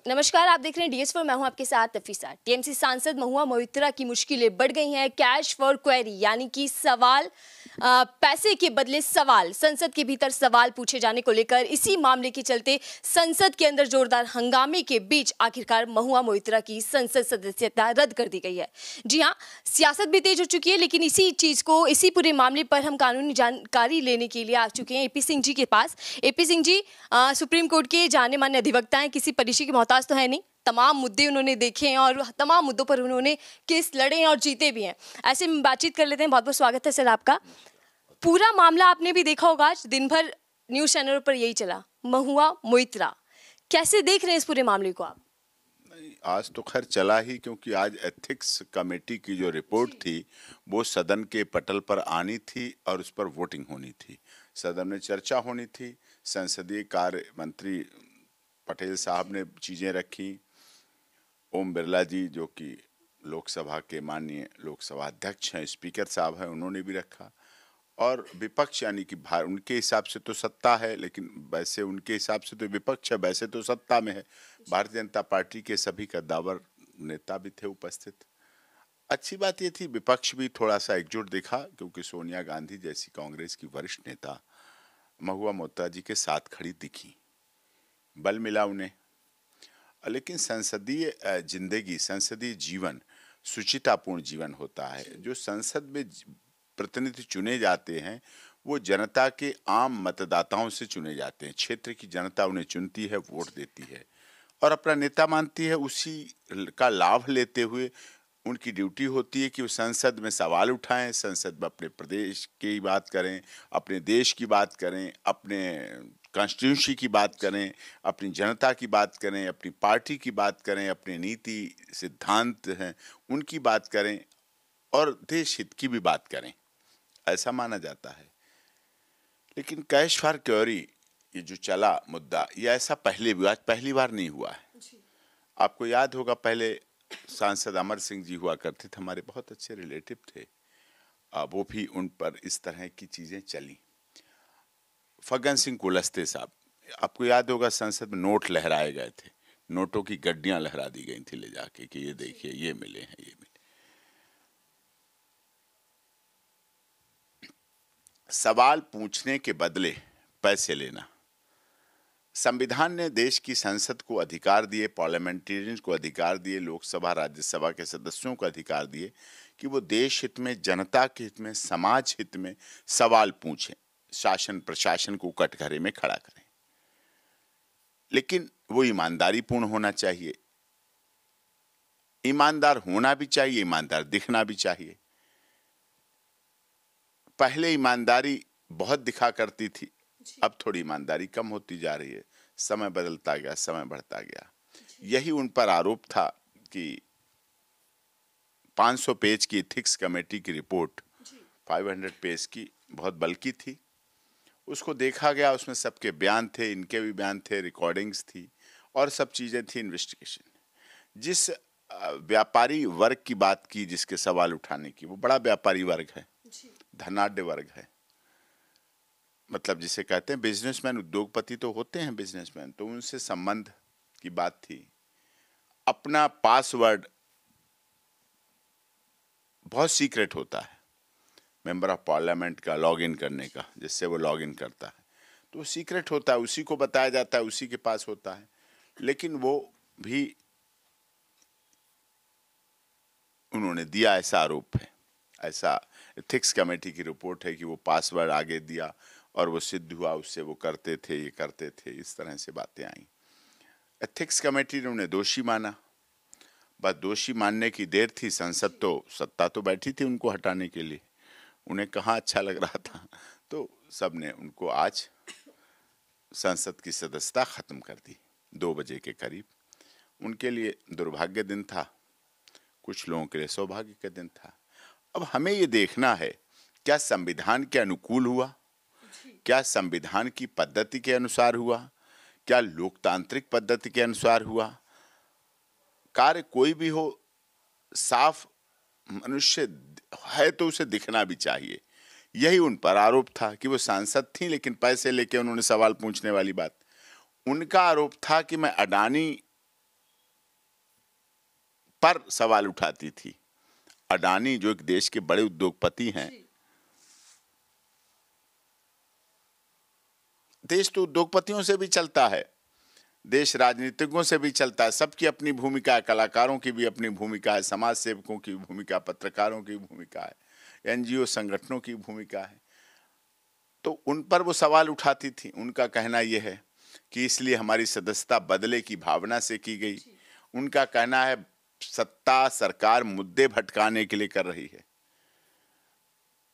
नमस्कार, आप देख रहे हैं डीएस फॉर। मैं हूं आपके साथ नफीसा। टीएमसी सांसद महुआ मोइत्रा की मुश्किलें बढ़ गई हैं। कैश फॉर क्वेरी यानी कि सवाल पैसे के बदले सवाल, संसद के भीतर सवाल पूछे जाने को लेकर इसी मामले के चलते संसद के अंदर जोरदार हंगामे के बीच आखिरकार महुआ मोइत्रा की संसद सदस्यता रद्द कर दी गई है। जी हां, सियासत भी तेज हो चुकी है, लेकिन इसी पूरे मामले पर हम कानूनी जानकारी लेने के लिए आ चुके हैं एपी सिंह जी के पास। AP Singh ji supreme court के जाने माने अधिवक्ता हैं, किसी परिचय के मोहताज तो है नहीं। तमाम मुद्दे उन्होंने देखे हैं और तमाम मुद्दों पर उन्होंने केस लड़े हैं और जीते भी हैं। ऐसे में बातचीत कर लेते हैं। बहुत बहुत स्वागत है सर आपका। पूरा मामला आपने भी देखा होगा, आज दिन भर न्यूज चैनलों पर यही चला, महुआ मोइत्रा। कैसे देख रहे हैं इस पूरे मामले को आप? आज तो खैर चला ही, क्योंकि आज एथिक्स कमेटी की जो रिपोर्ट थी वो सदन के पटल पर आनी थी और उस पर वोटिंग होनी थी, सदन में चर्चा होनी थी। संसदीय कार्य मंत्री पटेल साहब ने चीज़ें रखी, ओम बिरला जी जो कि लोकसभा के माननीय लोकसभा अध्यक्ष हैं, स्पीकर साहब हैं, उन्होंने भी रखा। और विपक्ष यानी कि उनके हिसाब से तो सत्ता है, लेकिन वैसे उनके हिसाब से तो विपक्ष है, वैसे तो सत्ता में है। भारतीय जनता पार्टी के सभी कद्दावर नेता भी थे उपस्थित। अच्छी बात ये थी विपक्ष भी थोड़ा सा एकजुट दिखा, क्योंकि सोनिया गांधी जैसी कांग्रेस की वरिष्ठ नेता महुआ मोइत्रा जी के साथ खड़ी दिखी, बल मिला उन्हें। लेकिन संसदीय जिंदगी, संसदीय जीवन सुचितापूर्ण जीवन होता है। जो संसद में प्रतिनिधि चुने जाते हैं वो जनता के आम मतदाताओं से चुने जाते हैं। क्षेत्र की जनता उन्हें चुनती है, वोट देती है और अपना नेता मानती है। उसी का लाभ लेते हुए उनकी ड्यूटी होती है कि वो संसद में सवाल उठाएं, संसद में अपने प्रदेश की बात करें, अपने देश की बात करें, अपने कॉन्स्टिट्यूंसी की बात करें, अपनी जनता की बात करें, अपनी पार्टी की बात करें, अपने नीति सिद्धांत हैं उनकी बात करें और देश हित की भी बात करें, ऐसा माना जाता है। लेकिन कैश फॉर क्वेरी ये जो चला मुद्दा, ये ऐसा पहली बार नहीं हुआ है। आपको याद होगा पहले सांसद अमर सिंह जी हुआ करते थे, हमारे बहुत अच्छे रिलेटिव थे, वो भी उन पर इस तरह की चीज़ें चली। फग्गन सिंह कुलस्ते साहब, आपको याद होगा संसद में नोट लहराए गए थे, नोटों की गड्डियां लहरा दी गई थी ले जाके कि ये देखिए ये मिले हैं, ये मिले। सवाल पूछने के बदले पैसे लेना। संविधान ने देश की संसद को अधिकार दिए, पार्लियामेंटेरियन को अधिकार दिए, लोकसभा राज्यसभा के सदस्यों को अधिकार दिए कि वो देश हित में, जनता के हित में, समाज हित में सवाल पूछें, शासन प्रशासन को कटघरे में खड़ा करें। लेकिन वो ईमानदारी पूर्ण होना चाहिए, ईमानदार होना भी चाहिए, ईमानदार दिखना भी चाहिए। पहले ईमानदारी बहुत दिखा करती थी, अब थोड़ी ईमानदारी कम होती जा रही है। समय बदलता गया, समय बढ़ता गया। यही उन पर आरोप था कि 500 पेज की एथिक्स कमेटी की रिपोर्ट 500 पेज की बहुत बल्कि थी। उसको देखा गया, उसमें सबके बयान थे, इनके भी बयान थे, रिकॉर्डिंग्स थी और सब चीज़ें थी, इन्वेस्टिगेशन। जिस व्यापारी वर्ग की बात की, जिसके सवाल उठाने की, वो बड़ा व्यापारी वर्ग है, धनाढ्य वर्ग है। मतलब जिसे कहते हैं बिजनेसमैन, उद्योगपति तो होते हैं बिजनेसमैन, तो उनसे संबंध की बात थी। अपना पासवर्ड बहुत सीक्रेट होता है मेंबर ऑफ पार्लियामेंट का लॉगिन करने का, जिससे वो लॉगिन करता है तो वो सीक्रेट होता है, उसी को बताया जाता है, उसी के पास होता है। लेकिन वो भी उन्होंने दिया, ऐसा आरोप है, ऐसा एथिक्स कमेटी की रिपोर्ट है कि वो पासवर्ड आगे दिया और वो सिद्ध हुआ, उससे वो करते थे, ये करते थे, इस तरह से बातें आई। एथिक्स कमेटी ने उन्हें दोषी माना। बस दोषी मानने की देर थी, संसद तो सत्ता तो बैठी थी उनको हटाने के लिए, उन्हें कहाँ अच्छा लग रहा था, तो सब ने उनको आज संसद की सदस्यता खत्म कर दी 2 बजे के करीब। उनके लिए दुर्भाग्य दिन था, कुछ लोगों के लिए सौभाग्य का दिन था। अब हमें ये देखना है क्या संविधान के अनुकूल हुआ, क्या संविधान की पद्धति के अनुसार हुआ, क्या लोकतांत्रिक पद्धति के अनुसार हुआ। कार्य कोई भी हो, साफ मनुष्य है तो उसे दिखना भी चाहिए। यही उन पर आरोप था कि वो सांसद थी, लेकिन पैसे लेके उन्होंने सवाल पूछने वाली बात। उनका आरोप था कि मैं अडानी पर सवाल उठाती थी। अडानी जो एक देश के बड़े उद्योगपति हैं, देश तो उद्योगपतियों से भी चलता है, देश राजनीतिज्ञों से भी चलता है, सबकी अपनी भूमिका है, कलाकारों की भी अपनी भूमिका है, समाज सेवकों की भूमिका, पत्रकारों की भूमिका है, एनजीओ संगठनों की भूमिका है। तो उन पर वो सवाल उठाती थी। उनका कहना यह है कि इसलिए हमारी सदस्यता बदले की भावना से की गई। उनका कहना है सत्ता सरकार मुद्दे भटकाने के लिए कर रही है।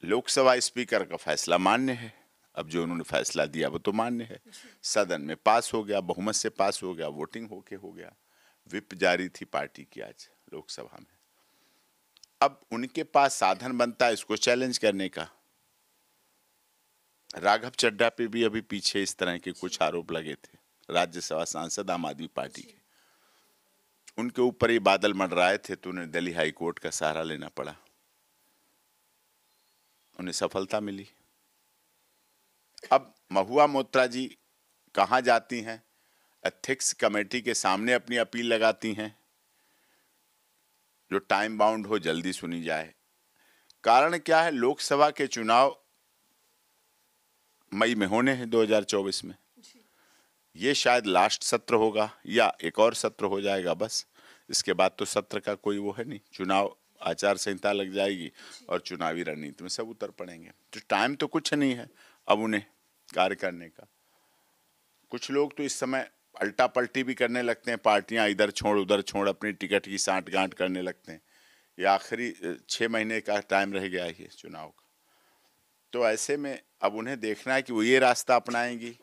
लोकसभा स्पीकर का फैसला मान्य है, अब जो उन्होंने फैसला दिया वो तो मान्य है। सदन में पास हो गया, बहुमत से पास हो गया, वोटिंग होके हो गया। विप जारी थी पार्टी की आज लोकसभा में। अब उनके पास साधन बनता है इसको चैलेंज करने का। राघव चड्ढा पे भी अभी पीछे इस तरह के कुछ आरोप लगे थे, राज्यसभा सांसद आम आदमी पार्टी के। उनके ऊपर ही बादल मंडराए थे तो उन्हें दिल्ली हाई कोर्ट का सहारा लेना पड़ा, उन्हें सफलता मिली। अब महुआ मोइत्रा जी कहाँ जाती हैं? एथिक्स कमेटी के सामने अपनी अपील लगाती हैं, जो टाइम बाउंड हो, जल्दी सुनी जाए। कारण क्या है? लोकसभा के चुनाव मई में होने हैं 2024 में। ये शायद लास्ट सत्र होगा या एक और सत्र हो जाएगा, बस इसके बाद तो सत्र का कोई वो है नहीं। चुनाव आचार संहिता लग जाएगी और चुनावी रणनीति में सब उतर पड़ेंगे। तो टाइम तो कुछ नहीं है अब उन्हें कार्य करने का। कुछ लोग तो इस समय अल्टा पलटी भी करने लगते हैं, पार्टियां इधर छोड़ उधर छोड़ अपनी टिकट की सांठगांठ करने लगते हैं। ये आखिरी 6 महीने का टाइम रह गया है चुनाव का। तो ऐसे में अब उन्हें देखना है कि वो ये रास्ता अपनाएंगी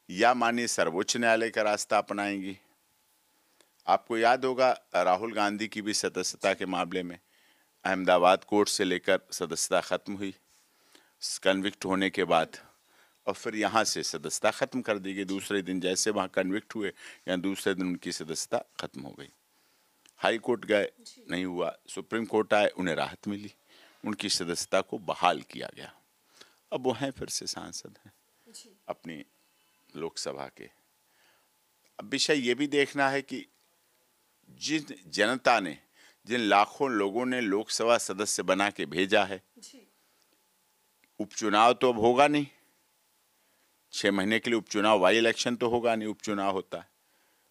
या माननीय सर्वोच्च न्यायालय का रास्ता अपनाएंगी। आपको याद होगा राहुल गांधी की भी सदस्यता के मामले में अहमदाबाद कोर्ट से लेकर सदस्यता खत्म हुई कन्विक्ट होने के बाद, और फिर यहाँ से सदस्यता खत्म कर दी गई। दूसरे दिन जैसे वहाँ कन्विक्ट हुए या दूसरे दिन उनकी सदस्यता खत्म हो गई। हाई कोर्ट गए, नहीं हुआ, सुप्रीम कोर्ट आए, उन्हें राहत मिली, उनकी सदस्यता को बहाल किया गया। अब वो हैं फिर से सांसद हैं अपनी लोकसभा के। अब विषय ये भी देखना है कि जिन जनता ने, जिन लाखों लोगों ने लोकसभा सदस्य बना के भेजा है, उपचुनाव तो अब होगा नहीं, 6 महीने के लिए उपचुनाव, वाई इलेक्शन तो होगा नहीं, उपचुनाव होता है।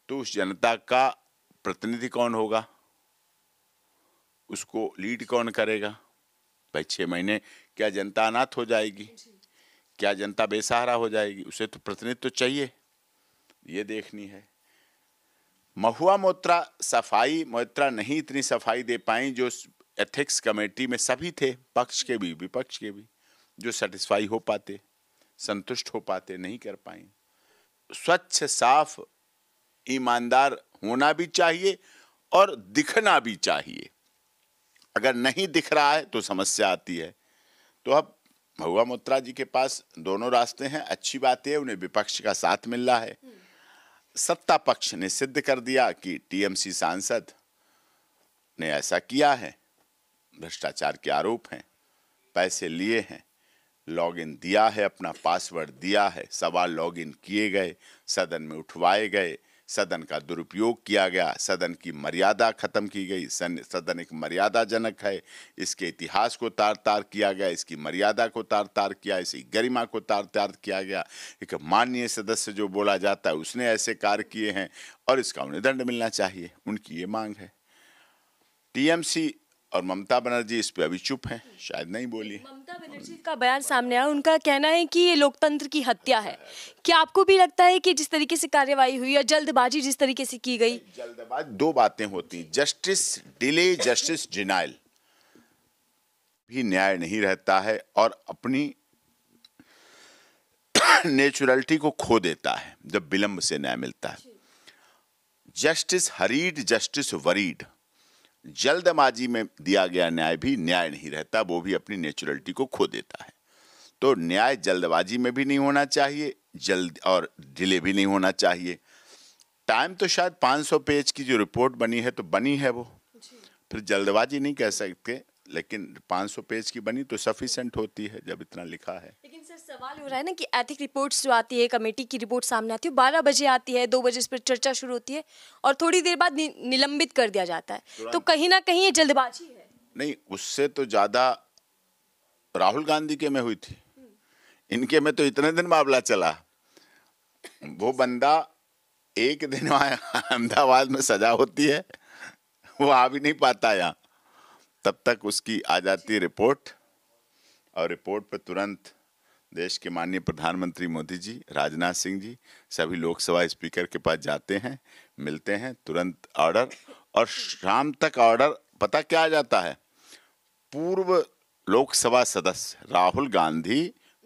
तो उस जनता का प्रतिनिधि कौन होगा, उसको लीड कौन करेगा? भाई 6 महीने क्या जनता अनाथ हो जाएगी? क्या जनता बेसहारा हो जाएगी? उसे तो प्रतिनिधित्व तो चाहिए, ये देखनी है। महुआ मोइत्रा नहीं इतनी सफाई दे पाई जो एथिक्स कमेटी में सभी थे, पक्ष के भी विपक्ष के भी, जो सेटिस्फाई हो पाते, संतुष्ट हो पाते, नहीं कर पाए। स्वच्छ साफ ईमानदार होना भी चाहिए और दिखना भी चाहिए। अगर नहीं दिख रहा है तो समस्या आती है। तो अब महुआ मोइत्रा जी के पास दोनों रास्ते हैं। अच्छी बात है उन्हें विपक्ष का साथ मिल रहा है। सत्ता पक्ष ने सिद्ध कर दिया कि टीएमसी सांसद ने ऐसा किया है, भ्रष्टाचार के आरोप हैं, पैसे लिए हैं, लॉगिन दिया है, अपना पासवर्ड दिया है, सवाल लॉगिन किए गए, सदन में उठवाए गए, सदन का दुरुपयोग किया गया, सदन की मर्यादा खत्म की गई। सदन एक मर्यादाजनक है, इसके इतिहास को तार तार किया गया, इसकी मर्यादा को तार तार किया, इसकी गरिमा को तार तार किया गया। एक माननीय सदस्य जो बोला जाता है उसने ऐसे कार्य किए हैं और इसका उन्हें दंड मिलना चाहिए, उनकी ये मांग है। टीएमसी और ममता बनर्जी इस पे अभी चुप हैं, शायद नहीं बोली। ममता बनर्जी का बयान सामने आया, उनका कहना है कि ये लोकतंत्र की हत्या है। क्या आपको भी लगता है कि जिस तरीके से कार्यवाही हुई या जल्दबाजी जिस तरीके से की गई? जल्दबाजी, दो बातें होती, जस्टिस डिले, जस्टिस डिनायल भी न्याय नहीं रहता है और अपनी नेचुरलिटी को खो देता है जब विलंब से न्याय मिलता है। जस्टिस हरीड, जस्टिस वरीड, जल्दबाजी में दिया गया न्याय भी न्याय नहीं रहता, वो भी अपनी नेचुरलिटी को खो देता है। तो न्याय जल्दबाजी में भी नहीं होना चाहिए, जल्द और डिले भी नहीं होना चाहिए। टाइम तो शायद 500 पेज की जो रिपोर्ट बनी है तो बनी है वो, फिर जल्दबाजी नहीं कह सकते, लेकिन 500 पेज की बनी तो सफिशिएंट होती है जब इतना लिखा है। लेकिन सर सवाल हो रहा है ना कि एथिक रिपोर्ट्स जो आती है, कमेटी की रिपोर्ट सामने आती है, 12 बजे आती है, 2 बजे इस पर चर्चा शुरू होती है और थोड़ी देर बाद निलंबित कर दिया जाता है। तो कहीं ना कहीं ये जल्दबाजी है। नहीं, उससे तो ज्यादा राहुल गांधी के में हुई थी। इनके में तो इतने दिन मामला चला। वो बंदा एक दिन वहां अहमदाबाद में सजा होती है, वो आ भी नहीं पाता यहाँ, तब तक उसकी आ जाती है रिपोर्ट, और रिपोर्ट पर तुरंत देश के माननीय प्रधानमंत्री मोदी जी, राजनाथ सिंह जी, सभी लोकसभा स्पीकर के पास जाते हैं, मिलते हैं, तुरंत ऑर्डर, और शाम तक ऑर्डर पता क्या आ जाता है, पूर्व लोकसभा सदस्य राहुल गांधी,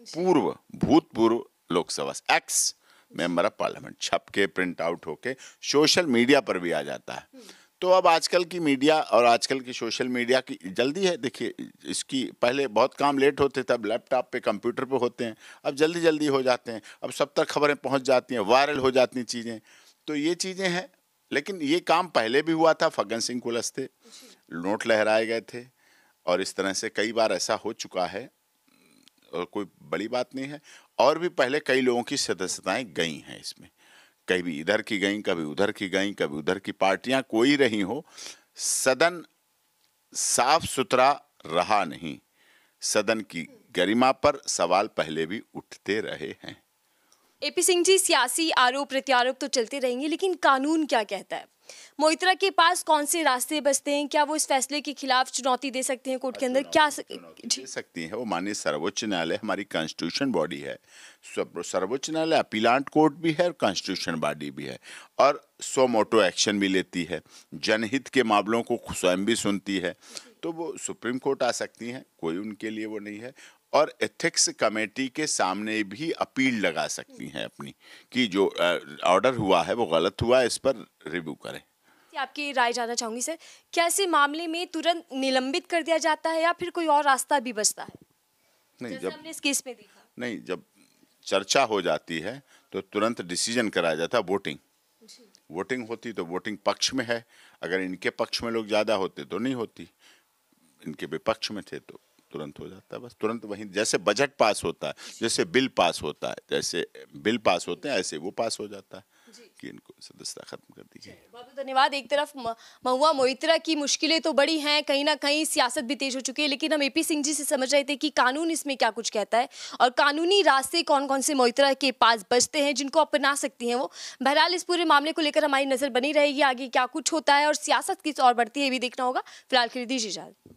भूतपूर्व Lok Sabha x member of parliament, छप के प्रिंट आउट होके सोशल मीडिया पर भी आ जाता है। तो अब आजकल की मीडिया और आजकल की सोशल मीडिया की जल्दी है। देखिए, इसकी पहले बहुत काम लेट होते थे, अब लैपटॉप पे कंप्यूटर पे होते हैं, अब जल्दी जल्दी हो जाते हैं, अब सब तक खबरें पहुंच जाती हैं, वायरल हो जाती हैं चीज़ें। तो ये चीज़ें हैं, लेकिन ये काम पहले भी हुआ था, फग्गन सिंह कुलस्ते, नोट लहराए गए थे, और इस तरह से कई बार ऐसा हो चुका है, और कोई बड़ी बात नहीं है। और भी पहले कई लोगों की सदस्यताएं गई हैं इसमें, कभी इधर की गई, कभी उधर की गई, कभी उधर की, पार्टियां कोई रही हो, सदन साफ सुथरा रहा नहीं। सदन की गरिमा पर सवाल पहले भी उठते रहे हैं। एपी सिंह जी, सियासी आरोप प्रत्यारोप तो चलते रहेंगे, लेकिन कानून क्या कहता है? मोइत्रा के पास कौन से रास्ते बचते हैं? क्या वो इस फैसले के खिलाफ चुनौती दे सकते हैं कोर्ट के अंदर? क्या दे सकती है? वो माननीय सर्वोच्च न्यायालय हमारी कॉन्स्टिट्यूशन बॉडी है, सर्वोच्च न्यायालय अपीलांट कोर्ट भी है और कॉन्स्टिट्यूशन बॉडी भी है, और सो मोटो एक्शन भी लेती है, जनहित के मामलों को स्वयं भी सुनती है। तो वो सुप्रीम कोर्ट आ सकती हैं, कोई उनके लिए वो नहीं है, और एथिक्स कमेटी के सामने भी अपील लगा सकती हैं अपनी, कि जो ऑर्डर हुआ है वो गलत हुआ है, इस पर रिव्यू करें। आपकी राय जानना चाहूंगी सर, क्या ऐसे मामले में तुरंत निलंबित कर दिया जाता है या फिर कोई और रास्ता भी बचता है? नहीं, जब हमने इस केस में देखा, नहीं, जब चर्चा हो जाती है तो तुरंत डिसीजन कराया जाता है। वोटिंग होती तो वोटिंग पक्ष में है, अगर इनके पक्ष में लोग ज्यादा होते तो नहीं होती, इनके विपक्ष में थे तो तुरंत हो जाता है। बस तुरंत वहीं, जैसे बजट पास होता है, जैसे बिल पास होता है, जैसे बिल पास होते हैं, ऐसे वो पास हो जाता है कि इनको सदस्यता खत्म कर दी गई। बहुत बहुत धन्यवाद। एक तरफ महुआ मोइत्रा की मुश्किलें तो बड़ी हैं, कहीं ना कहीं सियासत भी तेज हो चुकी है, लेकिन हम एपी सिंह जी से समझ रहे थे कि कानून इसमें क्या कुछ कहता है और कानूनी रास्ते कौन कौन से मोइत्रा के पास बचते हैं जिनको अपना सकती हैं वो। बहरहाल इस पूरे मामले को लेकर हमारी नजर बनी रहेगी, आगे क्या कुछ होता है और सियासत किस और बढ़ती है ये भी देखना होगा। फिलहाल के लिए दीजिए इजाजत।